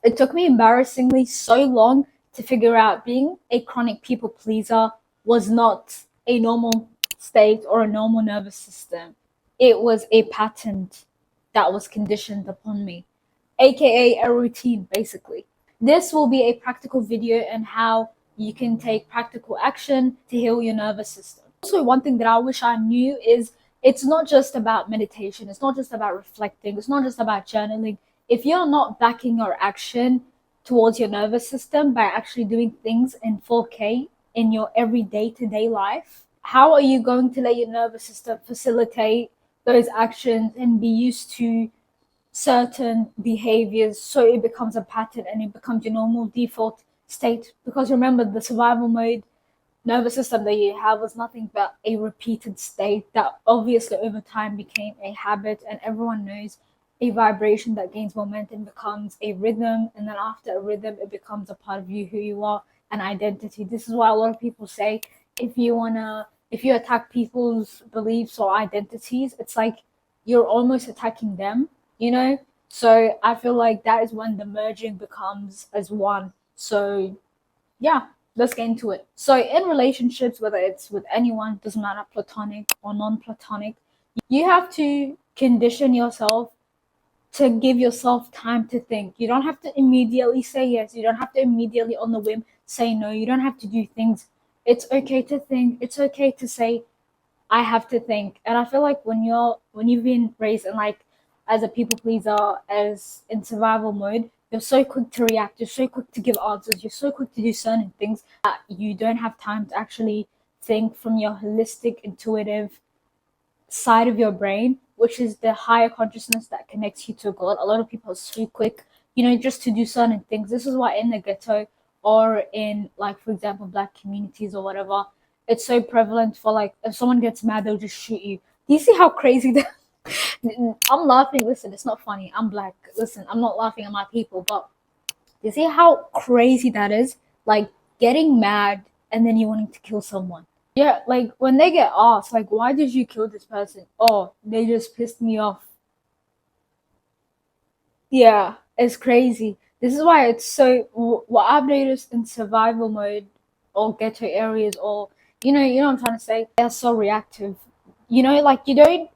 It took me embarrassingly so long to figure out being a chronic people pleaser was not a normal state or a normal nervous system. It was a pattern that was conditioned upon me, aka a routine, basically. This will be a practical video on how you can take practical action to heal your nervous system. Also, one thing that I wish I knew is it's not just about meditation, it's not just about reflecting, it's not just about journaling. If you're not backing your action towards your nervous system by actually doing things in 4K in your everyday to day life, how are you going to let your nervous system facilitate those actions and be used to certain behaviors so it becomes a pattern and it becomes your normal default state? Because remember, the survival mode nervous system that you have was nothing but a repeated state that obviously over time became a habit, and everyone knows a vibration that gains momentum becomes a rhythm, and then after a rhythm it becomes a part of you, who you are, an identity. This is why a lot of people say if you attack people's beliefs or identities, it's like you're almost attacking them, you know. So I feel like that is when the merging becomes as one. So yeah, let's get into it. So in relationships, whether it's with anyone, doesn't matter, platonic or non-platonic, you have to condition yourself to give yourself time to think. You don't have to immediately say yes. You don't have to immediately on the whim say no. You don't have to do things. It's okay to think. It's okay to say I have to think. And I feel like when you've been raised in like as a people pleaser, as in survival mode, you're so quick to react, you're so quick to give answers, you're so quick to do certain things that you don't have time to actually think from your holistic, intuitive side of your brain, which is the higher consciousness that connects you to God. A lot of people are so quick, just to do certain things. This is why in the ghetto or in, like, for example, black communities or whatever, it's so prevalent for, like, if someone gets mad, they'll just shoot you. Do you see how crazy that? I'm laughing. Listen, it's not funny. I'm black. Listen, I'm not laughing at my people, but you see how crazy that is? Like getting mad and then you wanting to kill someone. Yeah, like when they get asked, like, why did you kill this person? Oh, they just pissed me off. Yeah, it's crazy. This is why it's so. What I've noticed in survival mode or ghetto areas, or what I'm trying to say. They're so reactive. Like you don't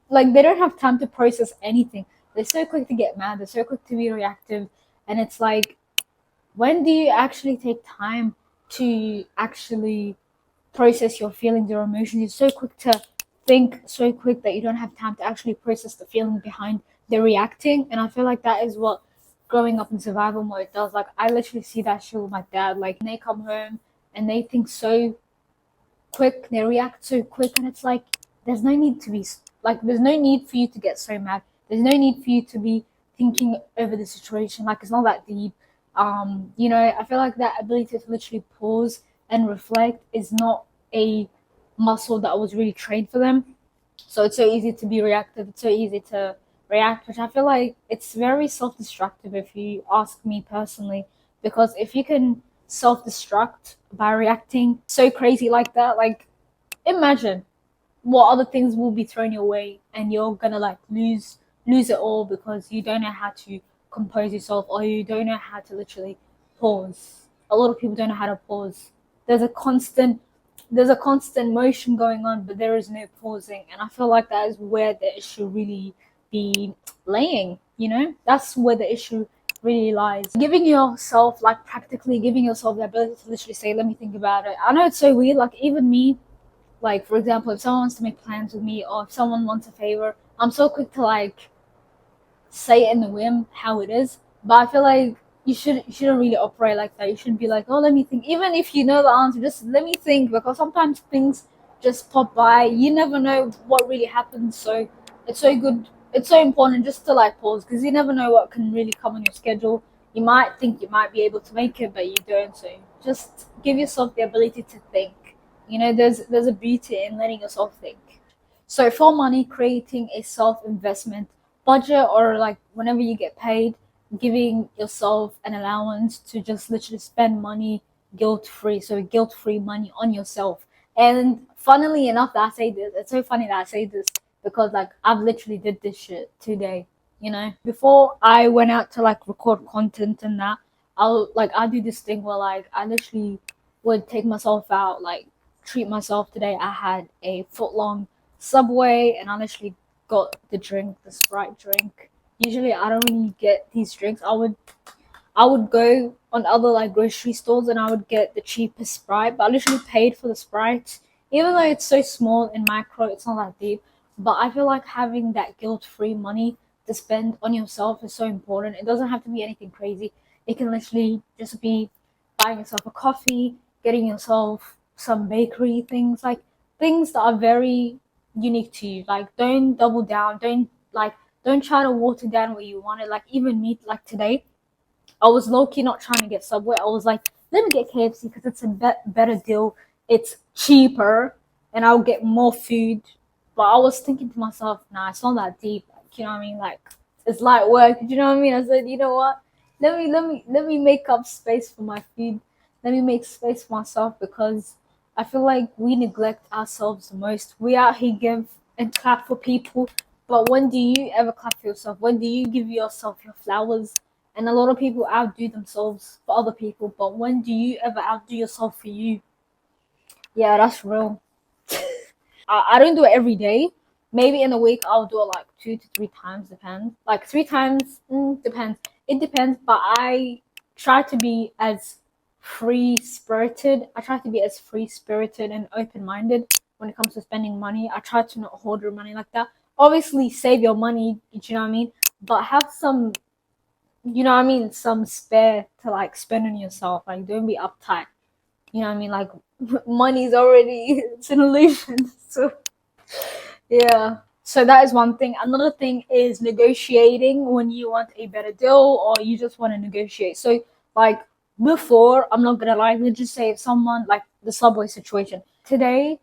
like they don't have time to process anything. They're so quick to get mad. They're so quick to be reactive, and it's like, when do you actually take time to actually process your feelings or emotions? You're so quick to think, so quick that you don't have time to actually process the feeling behind the reacting. And I feel like that is what growing up in survival mode does. Like I literally see that shit with my dad. Like they come home and they think so quick, they react so quick, and it's like there's no need to be like there's no need for you to get so mad. There's no need for you to be thinking over the situation. Like it's not that deep. I feel like that ability to literally pause and reflect is not a muscle that was really trained for them. So it's so easy to be reactive. It's so easy to react, which I feel like it's very self-destructive if you ask me personally. Because if you can self-destruct by reacting so crazy like that, like imagine what other things will be thrown your way and you're gonna like lose it all because you don't know how to compose yourself, or you don't know how to literally pause. A lot of people don't know how to pause. There's a constant motion going on, but there is no pausing, and I feel like that is where the issue really be laying. That's where the issue really lies. Giving yourself, like practically giving yourself the ability to literally say, let me think about it. I know it's so weird, like even me, like for example, if someone wants to make plans with me or if someone wants a favor, I'm so quick to like say it in the whim how it is. But I feel like you shouldn't really operate like that. You shouldn't be like, oh, let me think. Even if you know the answer, just let me think, because sometimes things just pop by. You never know what really happens. So it's so good. It's so important just to like pause, because you never know what can really come on your schedule. You might think you might be able to make it, but you don't. So just give yourself the ability to think. There's a beauty in letting yourself think. So for money, creating a self-investment budget, or like whenever you get paid, giving yourself an allowance to just literally spend money guilt-free. So guilt-free money on yourself. And funnily enough that I say this, it's so funny that I say this because like I've literally did this shit today. you know. Before I went out to like record content and that, I'll do this thing where like I literally would take myself out, like treat myself. Today I had a foot long Subway, and I literally got the drink, the Sprite drink. Usually I don't really get these drinks. I would go on other like grocery stores and I would get the cheapest Sprite, but I literally paid for the Sprite. Even though it's so small and micro, it's not that deep. But I feel like having that guilt-free money to spend on yourself is so important. It doesn't have to be anything crazy. It can literally just be buying yourself a coffee, getting yourself some bakery things, like things that are very unique to you. Like don't double down, don't try to water down what you wanted. Like even me, like today, I was low key not trying to get Subway. I was like, let me get KFC because it's a better deal. It's cheaper, and I'll get more food. But I was thinking to myself, nah, it's not that deep. Like, you know what I mean? Like, it's light work. You know what I mean? I said, you know what? Let me make up space for my food. Let me make space for myself because I feel like we neglect ourselves the most. We out here give and clap for people, but when do you ever clap for yourself? When do you give yourself your flowers? And a lot of people outdo themselves for other people, but when do you ever outdo yourself for you? Yeah, that's real. I don't do it every day. Maybe in a week I'll do it like 2 to 3 times, depends. Like 3 times, depends. It depends, but I try to be as free spirited. I try to be as free spirited and open minded when it comes to spending money. I try to not hoard your money like that. Obviously, save your money, you know what I mean? But have some, you know what I mean, some spare to like spend on yourself. Like don't be uptight. You know what I mean? Like money's already it's an illusion. So yeah. So that is one thing. Another thing is negotiating when you want a better deal or you just want to negotiate. So like before, I'm not gonna lie, let's just say if someone like the Subway situation. Today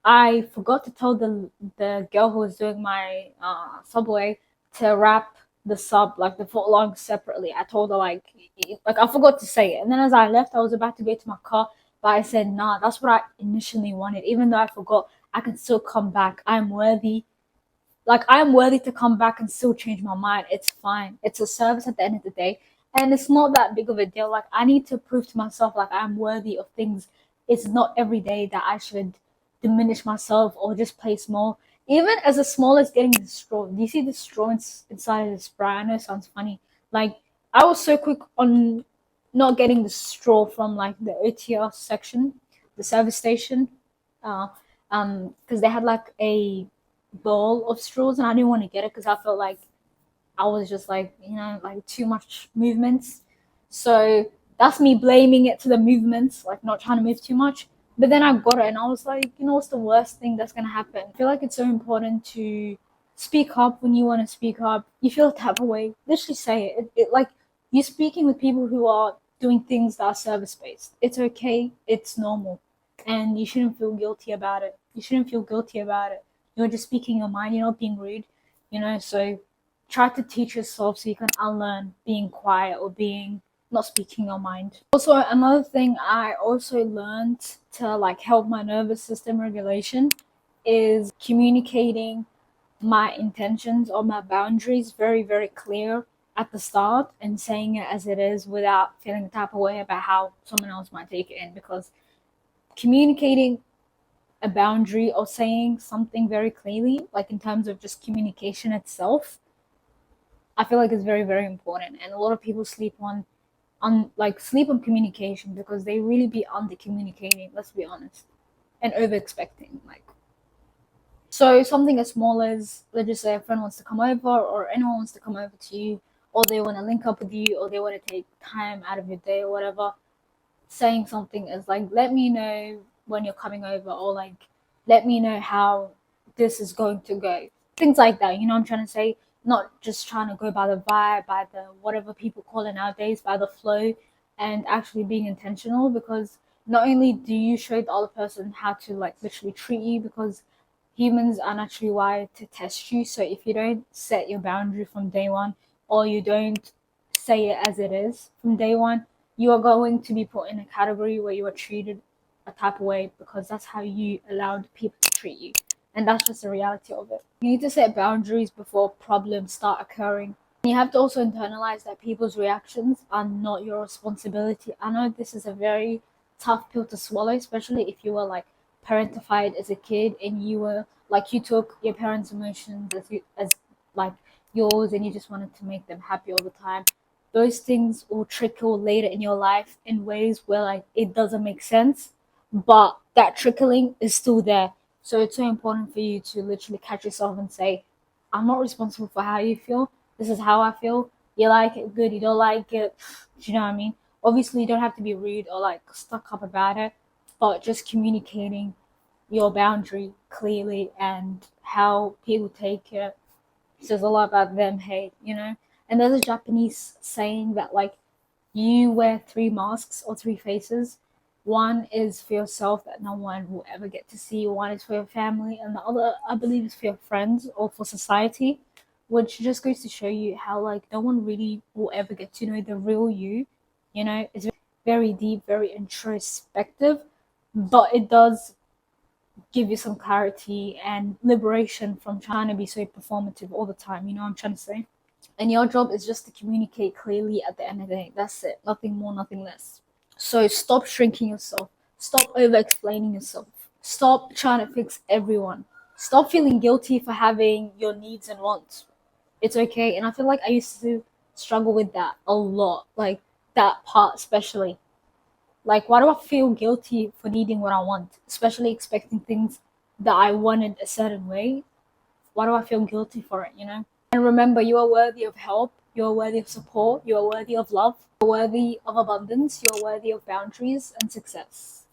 I forgot to tell the girl who was doing my Subway to wrap the sub, like the foot long, separately. I told her like I forgot to say it, and then as I left, I was about to go to my car, but I said nah. That's what I initially wanted. Even though I forgot, I can still come back. I'm worthy. Like I'm worthy to come back and still change my mind. It's fine. It's a service at the end of the day, and it's not that big of a deal. Like I need to prove to myself like I'm worthy of things. It's not every day that I should diminish myself or just play small. Even as small as getting the straw. Do you see the straw inside of the Sprite? I know it sounds funny. Like I was so quick on not getting the straw from like the OTR section, the service station, uh, because they had like a bowl of straws and I didn't want to get it because I felt like I was just like, like too much movements. So that's me blaming it to the movements, like not trying to move too much. But then I got it and I was like, what's the worst thing that's gonna happen? I feel like it's so important to speak up when you want to speak up. You feel a type of way, literally say it. Like you're speaking with people who are doing things that are service based. It's okay, it's normal. And you shouldn't feel guilty about it. You shouldn't feel guilty about it. You're just speaking your mind, you're not being rude, so try to teach yourself so you can unlearn being quiet or being not speaking your mind. Also, another thing I also learned to like help my nervous system regulation is communicating my intentions or my boundaries very, very clear at the start and saying it as it is without feeling the type of way about how someone else might take it in, because communicating a boundary or saying something very clearly, like in terms of just communication itself, I feel like it's very, very important. And a lot of people sleep on communication because they really be under communicating, let's be honest, and over expecting. Like so something as small as, let's just say, a friend wants to come over or anyone wants to come over to you, or they want to link up with you, or they want to take time out of your day or whatever. Saying something is like, let me know when you're coming over, or like let me know how this is going to go, things like that. I'm trying to say, not just trying to go by the vibe, by the whatever people call it nowadays, by the flow, and actually being intentional, because not only do you show the other person how to like literally treat you, because humans are naturally wired to test you. So if you don't set your boundary from day one, or you don't say it as it is from day one, you are going to be put in a category where you are treated a type of way because that's how you allowed people to treat you. And that's just the reality of it. You need to set boundaries before problems start occurring. You have to also internalize that people's reactions are not your responsibility. I know this is a very tough pill to swallow, especially if you were like parentified as a kid and you were like you took your parents' emotions as like yours and you just wanted to make them happy all the time. Those things will trickle later in your life in ways where like it doesn't make sense, but that trickling is still there. So it's so important for you to literally catch yourself and say, I'm not responsible for how you feel. This is how I feel. You like it, good. You don't like it. Do you know what I mean? Obviously, you don't have to be rude or like stuck up about it, but just communicating your boundary clearly and how people take it says a lot about them, hey, you know? And there's a Japanese saying that like you wear three masks or three faces. One is for yourself that no one will ever get to see. One is for your family, and the other, I believe, is for your friends or for society, which just goes to show you how like no one really will ever get to know the real you. You know, it's very deep, very introspective, but it does give you some clarity and liberation from trying to be so performative all the time. You know what I'm trying to say? And your job is just to communicate clearly at the end of the day. That's it. Nothing more, nothing less. So stop shrinking yourself. Stop over explaining yourself. Stop trying to fix everyone. Stop feeling guilty for having your needs and wants. It's okay. And I feel like I used to struggle with that a lot. Like that part, especially. Like, why do I feel guilty for needing what I want? Especially expecting things that I wanted a certain way. Why do I feel guilty for it, you know? And remember, you are worthy of help, you are worthy of support, you are worthy of love, you are worthy of abundance, you are worthy of boundaries and success.